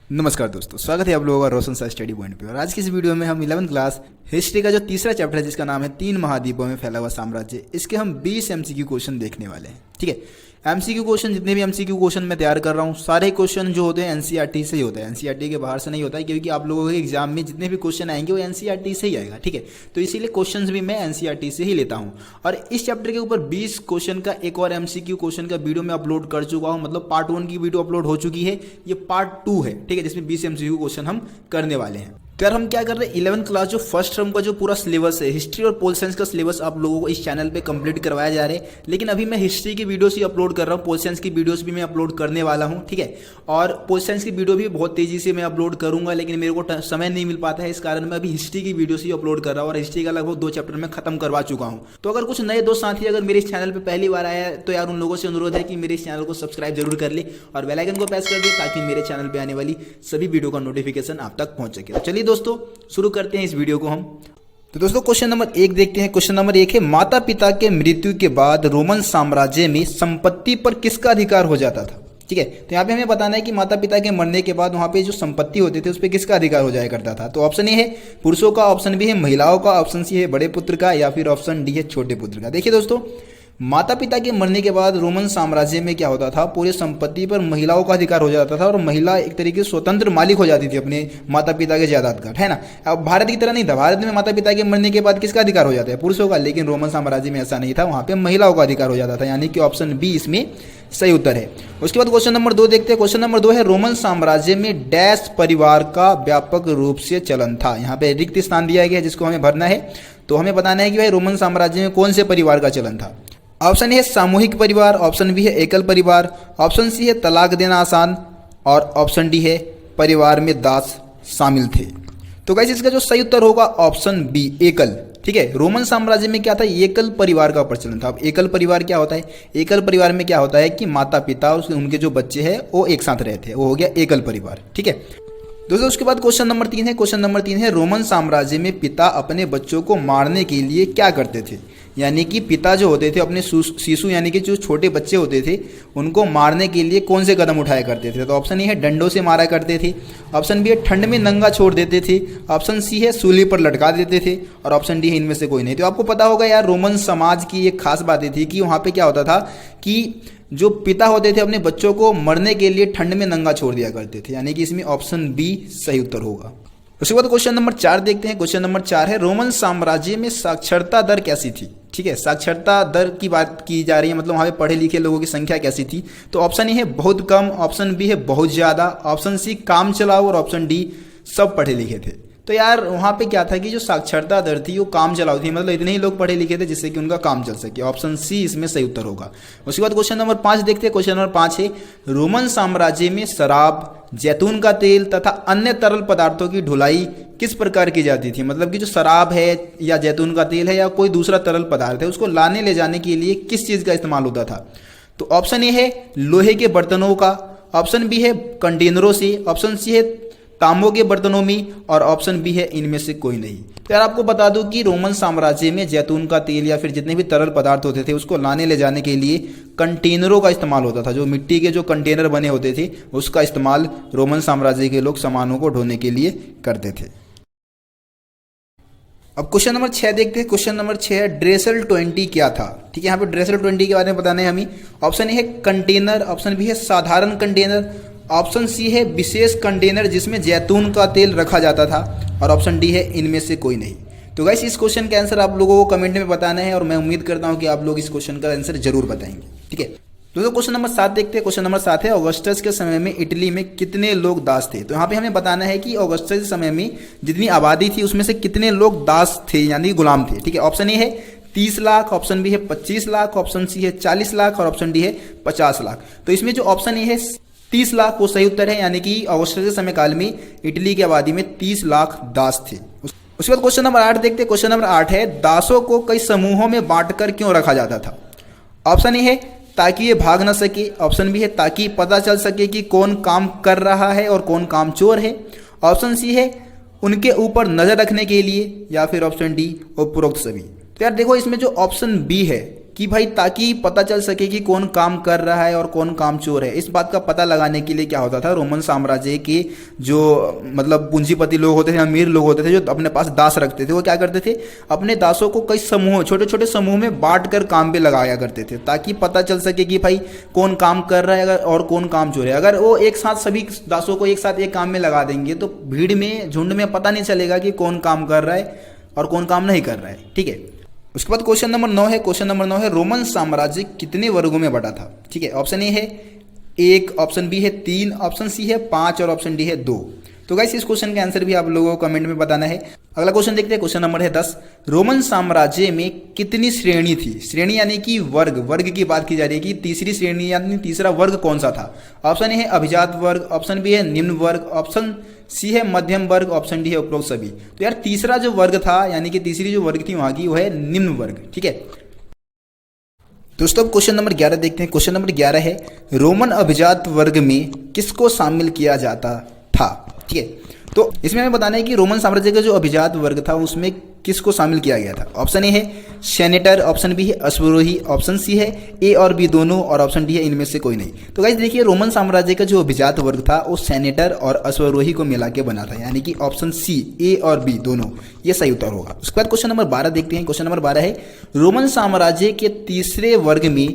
नमस्कार दोस्तों, स्वागत है आप लोगों का रोशन सा स्टडी पॉइंट पे। और आज की इस वीडियो में हम 11th क्लास हिस्ट्री का जो तीसरा चैप्टर है जिसका नाम है 3 महाद्वीपों में फैला हुआ साम्राज्य, इसके हम 20 एमसीक्यू क्वेश्चन देखने वाले हैं। ठीक है, एमसीक्यू क्वेश्चन, जितने भी एमसीक्यू क्वेश्चन मैं तैयार कर रहा हूँ सारे क्वेश्चन जो होते हैं एनसीईआरटी से ही होता है, एनसीईआरटी के बाहर से नहीं होता है, क्योंकि आप लोगों के एग्जाम में जितने भी क्वेश्चन आएंगे वो एनसीईआरटी से ही आएगा। ठीक है, तो इसीलिए क्वेश्चंस भी मैं एनसीईआरटी से ही लेता हूँ। और इस चैप्टर के ऊपर 20 क्वेश्चन का एक और एमसीक्यू क्वेश्चन का वीडियो मैं अपलोड कर चुका हूँ, मतलब पार्ट 1 की वीडियो अपलोड हो चुकी है, ये पार्ट 2 है। ठीक है, जिसमें 20 एमसीक्यू क्वेश्चन हम करने वाले हैं। तो यार हम क्या कर रहे हैं, 11th क्लास जो फर्स्ट टर्म का जो पूरा सिलेबस है, हिस्ट्री और पोल साइंस का सिलेबस आप लोगों को इस चैनल पे कंप्लीट करवाया जा रहा है। लेकिन अभी मैं हिस्ट्री की वीडियोस ही अपलोड कर रहा हूँ, पोल साइंस की वीडियोस भी मैं अपलोड करने वाला हूँ। ठीक है, और पोल साइंस की वीडियो भी बहुत तेजी से मैं अपलोड करूंगा, लेकिन मेरे को समय नहीं मिल पाता है, इस कारण मैं अभी हिस्ट्री की वीडियोस ही अपलोड कर रहा हूँ। और हिस्ट्री का लगभग 2 चैप्टर में खत्म करवा चुका हूँ। तो अगर कुछ नए दोस्त साथी अगर मेरे इस चैनल पर पहली बार आया है तो यार उन लोगों से अनुरोध है कि मेरे इस चैनल को सब्सक्राइब जरूर कर ले और बेल आइकन को प्रेस कर दे, ताकि मेरे चैनल पर आने वाली सभी वीडियो का नोटिफिकेशन आप तक पहुंच सके। तो चलिए दोस्तों शुरू करते हैं इस वीडियो को हम। तो दोस्तों क्वेश्चन नंबर 1 देखते हैं। क्वेश्चन नंबर 1 है, माता पिता के मृत्यु के बाद रोमन साम्राज्य में संपत्ति पर किसका अधिकार हो जाता था? ठीक है, तो यहाँ पे हमें बताना है कि माता पिता के मरने के बाद वहाँ पे जो संपत्ति होते थे उस पर किसका अधिकार हो जाया करता था। तो ऑप्शन ए है पुरुषों का, ऑप्शन बी है महिलाओं का, ऑप्शन सी है बड़े पुत्र का, या फिर ऑप्शन डी है छोटे पुत्र का। देखिए दोस्तों, माता पिता के मरने के बाद रोमन साम्राज्य में क्या होता था, पूरे संपत्ति पर महिलाओं का अधिकार हो जाता था और महिला एक तरीके से स्वतंत्र मालिक हो जाती थी अपने माता पिता के जायदाद का, है ना। अब भारत की तरह नहीं था, भारत में माता पिता के मरने के बाद किसका अधिकार हो जाता है, पुरुषों का। लेकिन रोमन साम्राज्य में ऐसा नहीं था, वहाँ पे महिलाओं का अधिकार हो जाता था, यानी कि ऑप्शन बी इसमें सही उत्तर है। उसके बाद क्वेश्चन नंबर 2 देखते हैं। क्वेश्चन नंबर 2 है, रोमन साम्राज्य में डैश परिवार का व्यापक रूप से चलन था। यहाँ पे रिक्त स्थान दिया गया है जिसको हमें भरना है। तो हमें बताना है कि भाई रोमन साम्राज्य में कौन से परिवार का चलन था। ऑप्शन ए है सामूहिक परिवार, ऑप्शन बी है एकल परिवार, ऑप्शन सी है तलाक देना आसान, और ऑप्शन डी है परिवार में दास शामिल थे। तो गाइस इसका जो सही उत्तर होगा ऑप्शन बी, एकल। ठीक है, रोमन साम्राज्य में क्या था, एकल परिवार का प्रचलन था। अब एकल परिवार क्या होता है, एकल परिवार में क्या होता है कि माता पिता और उनके जो बच्चे हैं वो एक साथ रहते हैं, वो हो गया एकल परिवार। ठीक है दोस्तों, उसके बाद क्वेश्चन नंबर 3 है। क्वेश्चन नंबर 3 है, रोमन साम्राज्य में पिता अपने बच्चों को मारने के लिए क्या करते थे। यानी कि पिता जो होते थे अपने शिशु यानी कि जो छोटे बच्चे होते थे उनको मारने के लिए कौन से कदम उठाया करते थे। तो ऑप्शन ए है डंडों से मारा करते थे, ऑप्शन बी है ठंड में नंगा छोड़ देते थे, ऑप्शन सी है सूली पर लटका देते थे, और ऑप्शन डी है इनमें से कोई नहीं। तो आपको पता होगा यार, रोमन समाज की एक खास बातें थी कि वहाँ पे क्या होता था कि जो पिता होते थे अपने बच्चों को मरने के लिए ठंड में नंगा छोड़ दिया करते थे, यानी कि इसमें ऑप्शन बी सही उत्तर होगा। उसके बाद क्वेश्चन नंबर 4 देखते हैं। क्वेश्चन नंबर 4 है, रोमन साम्राज्य में साक्षरता दर कैसी थी। ठीक है, साक्षरता दर की बात की जा रही है, मतलब वहाँ पे पढ़े लिखे लोगों की संख्या कैसी थी। तो ऑप्शन ए है बहुत कम, ऑप्शन बी है बहुत ज़्यादा, ऑप्शन सी काम चलाओ, और ऑप्शन डी सब पढ़े लिखे थे। तो यार वहाँ पे क्या था कि जो साक्षरता दर थी वो काम चलाऊ थी, मतलब इतने ही लोग पढ़े लिखे थे जिससे कि उनका काम चल सके। ऑप्शन सी इसमें सही उत्तर होगा। उसके बाद क्वेश्चन नंबर 5 देखते हैं। क्वेश्चन नंबर 5 है, रोमन साम्राज्य में शराब, जैतून का तेल तथा अन्य तरल पदार्थों की ढुलाई किस प्रकार की जाती थी। मतलब कि जो शराब है या जैतून का तेल है या कोई दूसरा तरल पदार्थ है उसको लाने ले जाने के लिए किस चीज़ का इस्तेमाल होता था। तो ऑप्शन ए है लोहे के बर्तनों का, ऑप्शन बी है कंटेनरों से, ऑप्शन सी है तांबों के बर्तनों में, और ऑप्शन बी है इनमें से कोई नहीं। तो यार आपको बता दूं कि रोमन साम्राज्य में जैतून का तेल या फिर जितने भी तरल पदार्थ होते थे उसको लाने ले जाने के लिए कंटेनरों का इस्तेमाल होता था। जो मिट्टी के जो कंटेनर बने होते थे उसका इस्तेमाल रोमन साम्राज्य के लोग सामानों को ढोने के लिए करते थे। अब क्वेश्चन नंबर 6 देखते हैं। क्वेश्चन नंबर 6 है, ड्रेसल 20 क्या था। ठीक है, यहाँ पे ड्रेसल 20 के बारे में बताना है हमें। ऑप्शन ए है कंटेनर, ऑप्शन बी है साधारण कंटेनर, ऑप्शन सी है विशेष कंटेनर जिसमें जैतून का तेल रखा जाता था, और ऑप्शन डी है इनमें से कोई नहीं। तो गाइस इस क्वेश्चन का आंसर आप लोगों को कमेंट में बताना है, और मैं उम्मीद करता हूं कि आप लोग इस क्वेश्चन का आंसर जरूर बताएंगे। ठीक है दोस्तों, क्वेश्चन नंबर 7 देखते हैं। क्वेश्चन नंबर 7 है, ऑगस्टस के समय में इटली में कितने लोग दास थे। तो यहाँ पे हमें बताना है कि ऑगस्टस के समय में जितनी आबादी थी उसमें से कितने लोग दास थे यानी गुलाम थे। ठीक है, ऑप्शन ए है 30 लाख, ऑप्शन बी है 25 लाख, ऑप्शन सी है 40 लाख, और ऑप्शन डी है 50 लाख। तो इसमें जो ऑप्शन ए है 30 लाख वो सही उत्तर है, यानी कि ऑगस्टस के समय काल में इटली की आबादी में 30 लाख दास थे। उसके बाद क्वेश्चन नंबर 8 देखते हैं। क्वेश्चन नंबर 8 है, दासों को कई समूहों में बांटकर क्यों रखा जाता था। ऑप्शन ए है ताकि ये भाग ना सके, ऑप्शन बी है ताकि पता चल सके कि कौन काम कर रहा है और कौन काम चोर है, ऑप्शन सी है उनके ऊपर नजर रखने के लिए, या फिर ऑप्शन डी उपरोक्त सभी। तो यार देखो इसमें जो ऑप्शन बी है कि भाई ताकि पता चल सके कि कौन काम कर रहा है और कौन काम चोर है। इस बात का पता लगाने के लिए क्या होता था, रोमन साम्राज्य के जो मतलब पूंजीपति लोग होते थे, अमीर लोग होते थे, जो अपने पास दास रखते थे, वो क्या करते थे, अपने दासों को कई समूह, छोटे छोटे समूह में बांट कर काम पे लगाया करते थे, ताकि पता चल सके कि भाई कौन काम कर रहा है और कौन काम चोर है। अगर वो एक साथ सभी दासों को एक साथ एक काम में लगा देंगे तो भीड़ में, झुंड में पता नहीं चलेगा कि कौन काम कर रहा है और कौन काम नहीं कर रहा है। ठीक है, उसके बाद क्वेश्चन नंबर 9 है। क्वेश्चन नंबर 9 है, रोमन साम्राज्य कितने वर्गों में बटा था। ठीक है, ऑप्शन ए है 1, ऑप्शन बी है 3, ऑप्शन सी है 5 और ऑप्शन डी है 2। तो गाइस इस क्वेश्चन का आंसर भी आप लोगों को कमेंट में बताना है। अगला क्वेश्चन देखते हैं, क्वेश्चन नंबर है 10, रोमन साम्राज्य में कितनी श्रेणी थी। श्रेणी यानी कि वर्ग, वर्ग की बात की जा रही है कि तीसरी श्रेणी यानी तीसरा वर्ग कौन सा था। ऑप्शन ए है अभिजात वर्ग, ऑप्शन बी है निम्न वर्ग, ऑप्शन सी है मध्यम वर्ग, ऑप्शन डी है उपरोक्त सभी। तो यार तीसरा जो वर्ग था यानी कि तीसरी जो वर्ग थी वहां की वो है निम्न वर्ग। ठीक है दोस्तों, अब क्वेश्चन नंबर 11 देखते हैं। क्वेश्चन नंबर 11 है, रोमन अभिजात वर्ग में किसको शामिल किया जाता था। ठीक है, तो इसमें हमें बताना है कि रोमन साम्राज्य का जो अभिजात वर्ग था उसमें किसको शामिल किया गया था। ऑप्शन ए है सेनेटर, ऑप्शन बी है अश्वरोही, ऑप्शन सी है ए और बी दोनों और ऑप्शन डी है इनमें से कोई नहीं। तो गाइस देखिए, रोमन साम्राज्य का जो अभिजात वर्ग था वो सेनेटर और अश्वरोही को मिला के बना था, यानी कि ऑप्शन सी ए और बी दोनों ये सही उत्तर होगा। उसके बाद क्वेश्चन नंबर 12 देखते हैं। क्वेश्चन नंबर 12 है, रोमन साम्राज्य के तीसरे वर्ग में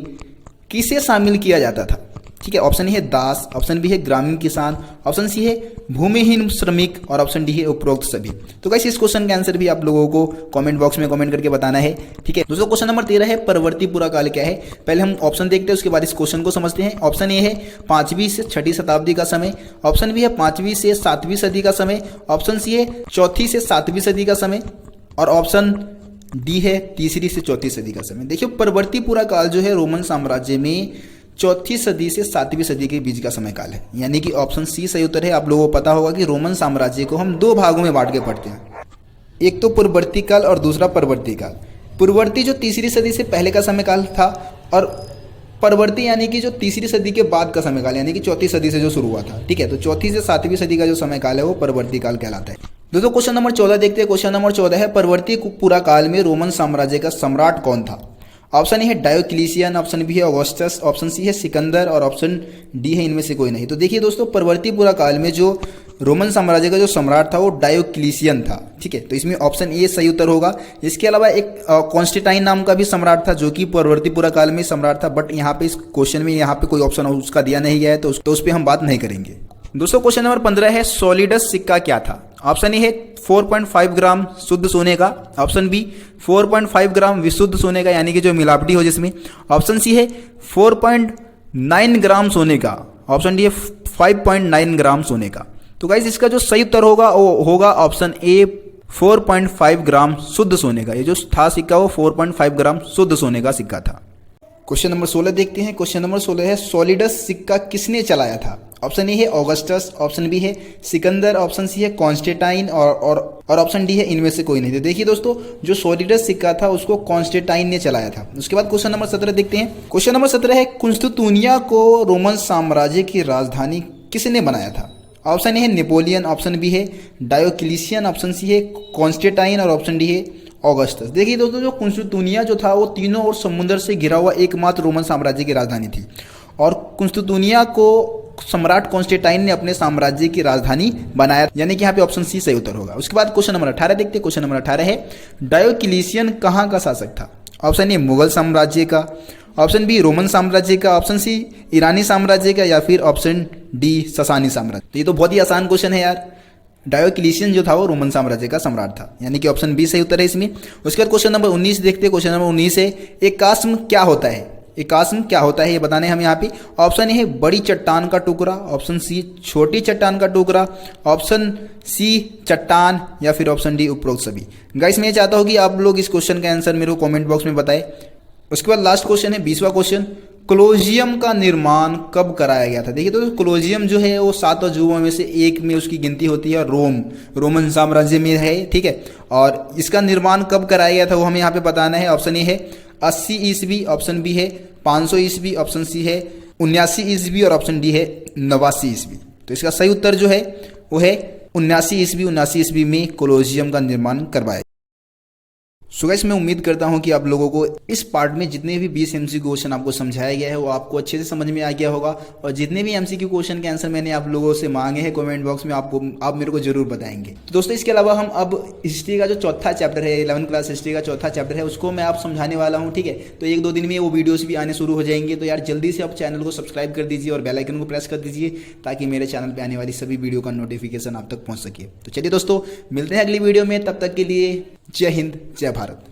किसे शामिल किया जाता था। ठीक है, ऑप्शन ए है दास, ऑप्शन बी है ग्रामीण किसान, ऑप्शन सी है भूमिहीन श्रमिक और ऑप्शन डी है उपरोक्त सभी। तो गाइस इस क्वेश्चन का आंसर भी आप लोगों को कमेंट बॉक्स में कमेंट करके बताना है। ठीक है दोस्तों, क्वेश्चन नंबर 13 है, परवर्ती पुरा काल क्या है। पहले हम ऑप्शन देखते हैं, उसके बाद इस क्वेश्चन को समझते हैं। ऑप्शन ए है 5वीं से 6वीं शताब्दी का समय, ऑप्शन बी है 5वीं से 7वीं सदी का समय, ऑप्शन सी है 4वीं से 7वीं सदी का समय और ऑप्शन डी है 3री से 4वीं सदी का समय। देखिए, परवर्ती पुरा काल जो है रोमन साम्राज्य में 4वीं सदी से 7वीं सदी के बीच का समय काल है, यानी कि ऑप्शन सी सही उत्तर है। आप लोगों को पता होगा कि रोमन साम्राज्य को हम 2 भागों में बांट के पढ़ते हैं, एक तो पूर्ववर्ती काल और दूसरा परवर्ती काल। पूर्ववर्ती जो 3री सदी से पहले का समय काल था और परवर्ती यानी कि जो 3री सदी के बाद का समय काल, यानी कि 4वीं सदी से जो शुरू हुआ था। ठीक है, तो 4वीं से 7वीं सदी का जो समय काल है वो परवर्ती काल कहलाता है। दोस्तों क्वेश्चन नंबर 14 देखते हैं। क्वेश्चन नंबर 14 है, परवर्ती पुरा काल में रोमन साम्राज्य का सम्राट कौन था। ऑप्शन ए है डायोक्लिशियन, ऑप्शन बी है ऑगस्टस, ऑप्शन सी है सिकंदर और ऑप्शन डी है इनमें से कोई नहीं। तो देखिए दोस्तों, परवर्ती पुरा काल में जो रोमन साम्राज्य का जो सम्राट था वो डायोक्लिशियन था। ठीक है, तो इसमें ऑप्शन ए सही उत्तर होगा। इसके अलावा एक कॉन्स्टेंटाइन नाम का भी सम्राट था जो कि परवर्ती पुरा काल में सम्राट था, बट यहाँ पे इस क्वेश्चन में यहाँ पे कोई ऑप्शन उसका दिया नहीं गया है, तो उस पर हम बात नहीं करेंगे। दोस्तों क्वेश्चन नंबर 15 है, सॉलिडस सिक्का क्या था। ऑप्शन ए है 4.5 ग्राम शुद्ध सोने का, ऑप्शन बी 4.5 ग्राम विशुद्ध सोने का यानी कि जो मिलावटी हो जिसमें, ऑप्शन सी है 4.9 ग्राम सोने का, ऑप्शन डी है 5.9 ग्राम सोने का। तो गाइस इसका जो सही उत्तर होगा वो होगा ऑप्शन ए 4.5 ग्राम शुद्ध सोने का। ये जो था सिक्का वो 4.5 ग्राम शुद्ध सोने का सिक्का था। क्वेश्चन नंबर 16 देखते हैं। क्वेश्चन नंबर 16 है, सॉलिडस सिक्का किसने चलाया था। ऑप्शन ए है ऑगस्टस, ऑप्शन बी है सिकंदर, ऑप्शन सी है कॉन्स्टेंटाइन और ऑप्शन डी है इनमें से कोई नहीं। तो देखिए दोस्तों, जो सॉलिडस सिक्का था उसको कॉन्स्टेंटाइन ने चलाया था। उसके बाद क्वेश्चन नंबर 17 देखते हैं। क्वेश्चन नंबर 17 है, कुंस्तुतुनिया को रोमन साम्राज्य की राजधानी किसने बनाया था। ऑप्शन ए है नेपोलियन, ऑप्शन बी है डायोक्लिशियन, ऑप्शन सी है कॉन्स्टेंटाइन और ऑप्शन डी है ऑगस्टस। देखिए दोस्तों, जो कुंस्तुतुनिया जो था वो तीनों ओर समुद्र से घिरा हुआ एकमात्र रोमन साम्राज्य की राजधानी थी और कुंस्तुतुनिया को सम्राट कॉन्स्टेंटाइन ने अपने साम्राज्य की राजधानी बनाया, यानी कि यहाँ पे ऑप्शन सी सही उत्तर होगा। उसके बाद क्वेश्चन नंबर 18 देखते हैं। क्वेश्चन नंबर 18 है, डायोक्लिशियन कहाँ का शासक था। ऑप्शन ए मुगल साम्राज्य का, ऑप्शन बी रोमन साम्राज्य का, ऑप्शन सी ईरानी साम्राज्य का या फिर ऑप्शन डी ससानी साम्राज्य। तो ये तो बहुत ही आसान क्वेश्चन है यार। डायोक्लिशियन जो था वो रोमन साम्राज्य का सम्राट था, यानी कि ऑप्शन बी सही उत्तर है इसमें। उसके बाद क्वेश्चन नंबर 19 देखते हैं। क्वेश्चन नंबर 19 है, एकास्म क्या होता है। एकास्म क्या होता है ये बताने हम यहाँ पे। ऑप्शन ए है बड़ी चट्टान का टुकड़ा, ऑप्शन सी छोटी चट्टान का टुकड़ा, ऑप्शन सी चट्टान या फिर ऑप्शन डी उपरोक्त सभी। गाइस मैं चाहता हूँ कि आप लोग इस क्वेश्चन का आंसर मेरे को कमेंट बॉक्स में बताएं। उसके बाद लास्ट क्वेश्चन है 20वां क्वेश्चन, कोलोजियम का निर्माण कब कराया गया था। देखिए तो कोलोजियम जो है वो 7 अजूबों में से एक में उसकी गिनती होती है, रोमन साम्राज्य में है। ठीक है, और इसका निर्माण कब कराया गया था वो हमें यहाँ पे बताना है। ऑप्शन ए है 80 ईस्वी, ऑप्शन बी है 500 ईस्वी, ऑप्शन सी है 79 ईस्वी और ऑप्शन डी है 89 ईस्वी। तो इसका सही उत्तर जो है वो है 79 ईस्वी। 79 ईस्वी में कोलोजियम का निर्माण करवाया। सो गाइस मैं उम्मीद करता हूं कि आप लोगों को इस पार्ट में जितने भी 20 एमसीक्यू क्वेश्चन आपको समझाया गया है वो आपको अच्छे से समझ में आ गया होगा, और जितने भी एमसीक्यू क्वेश्चन के आंसर मैंने आप लोगों से मांगे हैं कमेंट बॉक्स में आप मेरे को जरूर बताएंगे। तो दोस्तों इसके अलावा हम अब हिस्ट्री का जो चौथा चैप्टर है, 11th क्लास हिस्ट्री का चौथा चैप्टर है, उसको मैं आप समझाने वाला हूँ। ठीक है, तो 1-2 दिन में वो वीडियोस भी आने शुरू हो जाएंगे। तो यार जल्दी से आप चैनल को सब्सक्राइब कर दीजिए और बेल आइकन को प्रेस कर दीजिए ताकि मेरे चैनल पर आने वाली सभी वीडियो का नोटिफिकेशन आप तक पहुँच सके। तो चलिए दोस्तों मिलते हैं अगली वीडियो में, तब तक के लिए जय हिंद जय भारत।